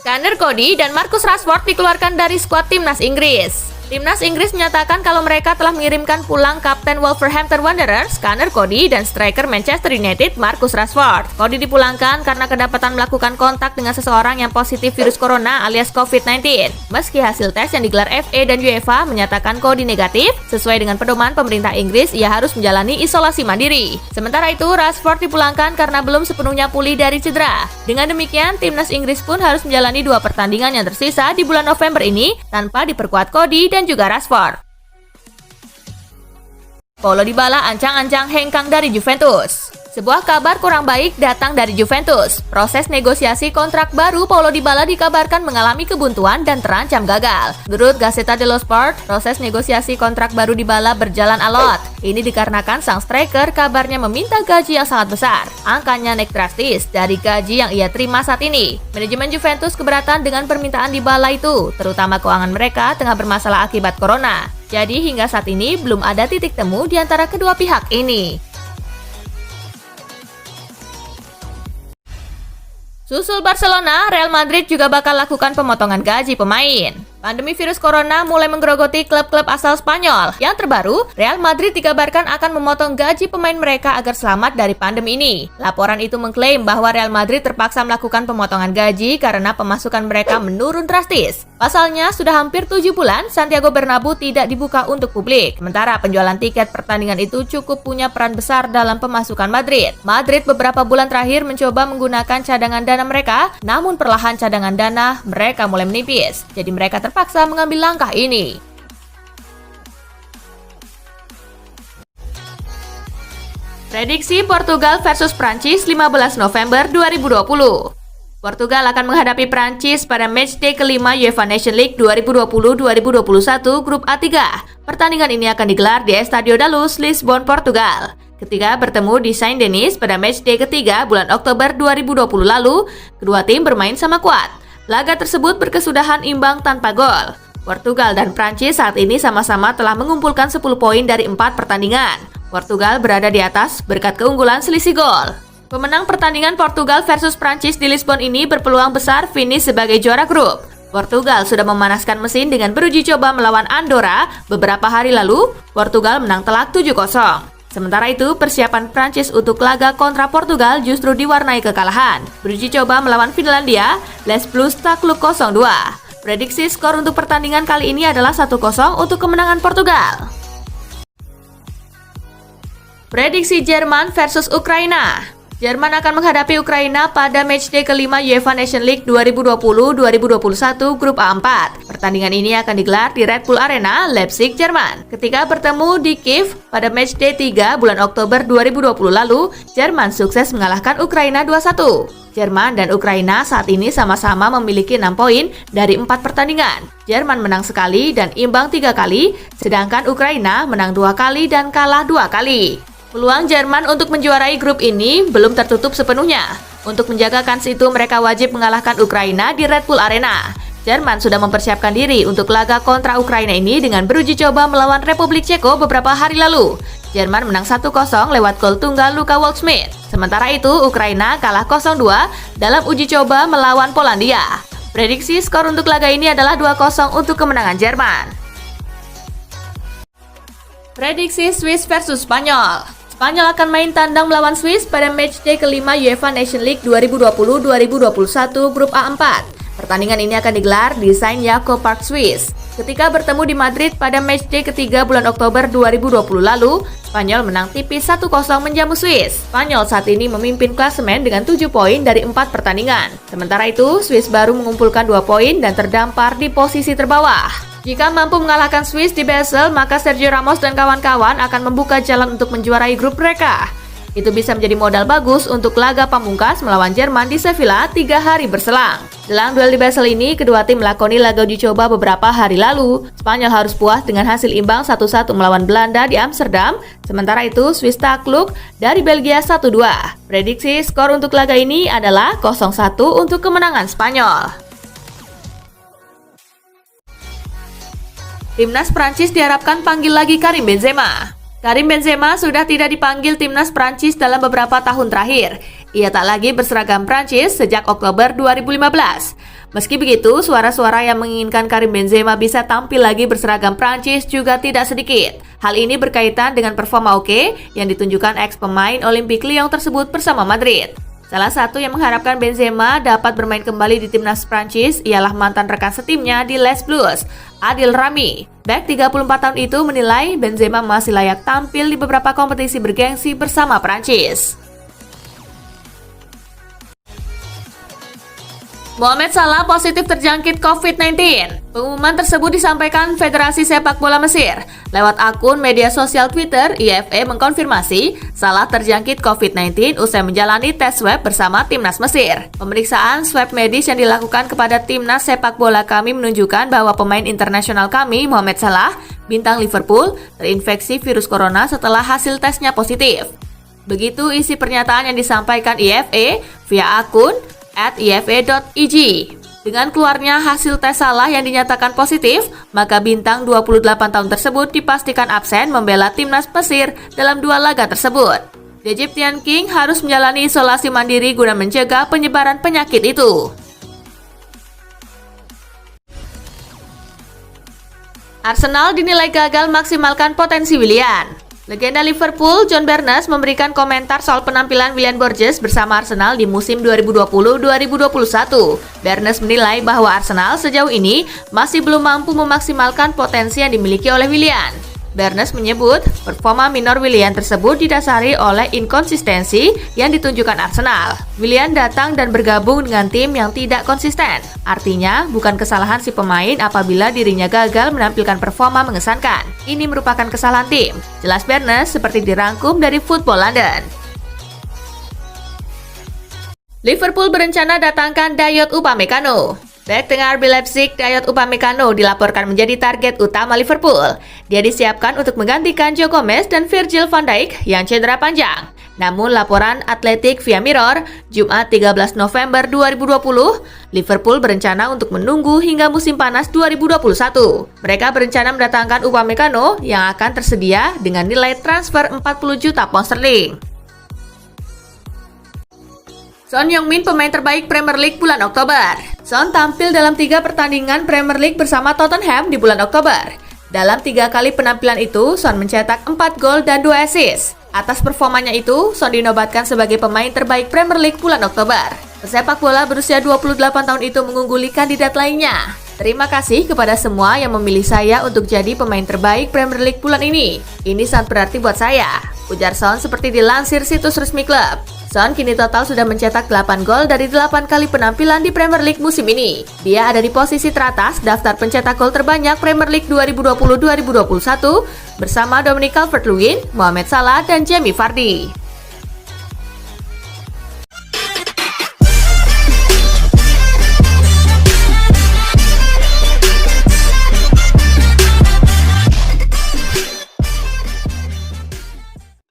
Conor Coady dan Marcus Rashford dikeluarkan dari skuad timnas Inggris. Timnas Inggris menyatakan kalau mereka telah mengirimkan pulang kapten Wolverhampton Wanderers, Conor Coady, dan striker Manchester United, Marcus Rashford. Coady dipulangkan karena kedapatan melakukan kontak dengan seseorang yang positif virus corona alias COVID-19. Meski hasil tes yang digelar FA dan UEFA menyatakan Coady negatif, sesuai dengan pedoman pemerintah Inggris, ia harus menjalani isolasi mandiri. Sementara itu, Rashford dipulangkan karena belum sepenuhnya pulih dari cedera. Dengan demikian, timnas Inggris pun harus menjalani 2 pertandingan yang tersisa di bulan November ini tanpa diperkuat Coady dan juga Rashford. Paulo Dybala ancang-ancang hengkang dari Juventus. Sebuah kabar kurang baik datang dari Juventus. Proses negosiasi kontrak baru Paulo Dybala dikabarkan mengalami kebuntuan dan terancam gagal. Menurut Gazzetta dello Sport, proses negosiasi kontrak baru Dybala berjalan alot. Ini dikarenakan sang striker kabarnya meminta gaji yang sangat besar. Angkanya naik drastis dari gaji yang ia terima saat ini. Manajemen Juventus keberatan dengan permintaan Dybala itu, terutama keuangan mereka tengah bermasalah akibat corona. Jadi hingga saat ini belum ada titik temu di antara kedua pihak ini. Susul Barcelona, Real Madrid juga bakal lakukan pemotongan gaji pemain. Pandemi virus corona mulai menggerogoti klub-klub asal Spanyol. Yang terbaru, Real Madrid dikabarkan akan memotong gaji pemain mereka agar selamat dari pandemi ini. Laporan itu mengklaim bahwa Real Madrid terpaksa melakukan pemotongan gaji karena pemasukan mereka menurun drastis. Pasalnya, sudah hampir 7 bulan Santiago Bernabeu tidak dibuka untuk publik. Sementara penjualan tiket pertandingan itu cukup punya peran besar dalam pemasukan Madrid. Madrid beberapa bulan terakhir mencoba menggunakan cadangan dana mereka, namun perlahan cadangan dana mereka mulai menipis. Jadi mereka terpaksa mengambil langkah ini. Prediksi Portugal versus Prancis 15 November 2020. Portugal akan menghadapi Prancis pada matchday kelima UEFA Nations League 2020-2021 Grup A3. Pertandingan ini akan digelar di Estádio da Luz, Lisbon, Portugal. Ketika bertemu di Saint-Denis pada matchday ketiga bulan Oktober 2020 lalu, kedua tim bermain sama kuat. Laga tersebut berkesudahan imbang tanpa gol. Portugal dan Prancis saat ini sama-sama telah mengumpulkan 10 poin dari 4 pertandingan. Portugal berada di atas berkat keunggulan selisih gol. Pemenang pertandingan Portugal versus Prancis di Lisbon ini berpeluang besar finish sebagai juara grup. Portugal sudah memanaskan mesin dengan beruji coba melawan Andorra beberapa hari lalu. Portugal menang telak 7-0. Sementara itu, persiapan Prancis untuk laga kontra Portugal justru diwarnai kekalahan. Beruji coba melawan Finlandia, Les Blues takluk 0-2. Prediksi skor untuk pertandingan kali ini adalah 1-0 untuk kemenangan Portugal. Prediksi Jerman versus Ukraina. Jerman akan menghadapi Ukraina pada matchday kelima UEFA Nations League 2020-2021 Grup A4. Pertandingan ini akan digelar di Red Bull Arena, Leipzig, Jerman. Ketika bertemu di Kiev pada matchday 3 bulan Oktober 2020 lalu, Jerman sukses mengalahkan Ukraina 2-1. Jerman dan Ukraina saat ini sama-sama memiliki 6 poin dari 4 pertandingan. Jerman menang sekali dan imbang 3 kali, sedangkan Ukraina menang 2 kali dan kalah 2 kali. Peluang Jerman untuk menjuarai grup ini belum tertutup sepenuhnya. Untuk menjaga kans itu, mereka wajib mengalahkan Ukraina di Red Bull Arena. Jerman sudah mempersiapkan diri untuk laga kontra Ukraina ini dengan beruji coba melawan Republik Ceko beberapa hari lalu. Jerman menang 1-0 lewat gol tunggal Luka Waldschmidt. Sementara itu, Ukraina kalah 0-2 dalam uji coba melawan Polandia. Prediksi skor untuk laga ini adalah 2-0 untuk kemenangan Jerman. Prediksi Swiss versus Spanyol. Spanyol akan main tandang melawan Swiss pada matchday kelima UEFA Nations League 2020-2021 Grup A4. Pertandingan ini akan digelar di Saint Jakob Park, Swiss. Ketika bertemu di Madrid pada matchday ketiga bulan Oktober 2020 lalu, Spanyol menang tipis 1-0 menjamu Swiss. Spanyol saat ini memimpin klasemen dengan 7 poin dari 4 pertandingan. Sementara itu, Swiss baru mengumpulkan 2 poin dan terdampar di posisi terbawah. Jika mampu mengalahkan Swiss di Basel, maka Sergio Ramos dan kawan-kawan akan membuka jalan untuk menjuarai grup mereka. Itu bisa menjadi modal bagus untuk laga pamungkas melawan Jerman di Sevilla 3 hari berselang. Jelang duel di Basel ini, kedua tim melakoni laga uji coba beberapa hari lalu. Spanyol harus puas dengan hasil imbang 1-1 melawan Belanda di Amsterdam, sementara itu Swiss takluk dari Belgia 1-2. Prediksi skor untuk laga ini adalah 0-1 untuk kemenangan Spanyol. Timnas Prancis diharapkan panggil lagi Karim Benzema. Karim Benzema sudah tidak dipanggil Timnas Prancis dalam beberapa tahun terakhir. Ia tak lagi berseragam Prancis sejak Oktober 2015. Meski begitu, suara-suara yang menginginkan Karim Benzema bisa tampil lagi berseragam Prancis juga tidak sedikit. Hal ini berkaitan dengan performa oke yang ditunjukkan ex-pemain Olympique Lyon tersebut bersama Madrid. Salah satu yang mengharapkan Benzema dapat bermain kembali di Timnas Prancis ialah mantan rekan setimnya di Les Bleus, Adil Rami. Bek 34 tahun itu menilai Benzema masih layak tampil di beberapa kompetisi bergengsi bersama Prancis. Mohamed Salah positif terjangkit COVID-19. Pengumuman tersebut disampaikan Federasi Sepak Bola Mesir. Lewat akun media sosial Twitter, IFA mengkonfirmasi Salah terjangkit COVID-19 usai menjalani tes swab bersama Timnas Mesir. Pemeriksaan swab medis yang dilakukan kepada Timnas Sepak Bola kami menunjukkan bahwa pemain internasional kami, Mohamed Salah, bintang Liverpool, terinfeksi virus corona setelah hasil tesnya positif. Begitu isi pernyataan yang disampaikan IFA via akun @ifa.ig. Dengan keluarnya hasil tes Salah yang dinyatakan positif, maka bintang 28 tahun tersebut dipastikan absen membela Timnas Mesir dalam 2 laga tersebut. The Egyptian King harus menjalani isolasi mandiri guna mencegah penyebaran penyakit itu. Arsenal dinilai gagal maksimalkan potensi Willian. Legenda Liverpool, John Barnes, memberikan komentar soal penampilan Willian Borges bersama Arsenal di musim 2020-2021. Barnes menilai bahwa Arsenal sejauh ini masih belum mampu memaksimalkan potensi yang dimiliki oleh Willian. Barnes menyebut performa minor Willian tersebut didasari oleh inkonsistensi yang ditunjukkan Arsenal. Willian datang dan bergabung dengan tim yang tidak konsisten. Artinya, bukan kesalahan si pemain apabila dirinya gagal menampilkan performa mengesankan. Ini merupakan kesalahan tim. Jelas Barnes seperti dirangkum dari Football London. Liverpool berencana datangkan Dayot Upamecano. Bek tengah RB Leipzig, Dayot Upamecano dilaporkan menjadi target utama Liverpool. Dia disiapkan untuk menggantikan Joe Gomez dan Virgil van Dijk yang cedera panjang. Namun laporan Athletic via Mirror, Jumat 13 November 2020, Liverpool berencana untuk menunggu hingga musim panas 2021. Mereka berencana mendatangkan Upamecano yang akan tersedia dengan nilai transfer 40 juta pound sterling. Son Heung-min pemain terbaik Premier League bulan Oktober. Son tampil dalam 3 pertandingan Premier League bersama Tottenham di bulan Oktober. Dalam 3 kali penampilan itu, Son mencetak 4 gol dan 2 assist. Atas performanya itu, Son dinobatkan sebagai pemain terbaik Premier League bulan Oktober. Pesepak bola berusia 28 tahun itu mengungguli kandidat lainnya. Terima kasih kepada semua yang memilih saya untuk jadi pemain terbaik Premier League bulan ini. Ini sangat berarti buat saya, ujar Son seperti dilansir situs resmi klub. Son kini total sudah mencetak 8 gol dari 8 kali penampilan di Premier League musim ini. Dia ada di posisi teratas daftar pencetak gol terbanyak Premier League 2020-2021 bersama Dominic Calvert-Lewin, Mohamed Salah, dan Jamie Vardy.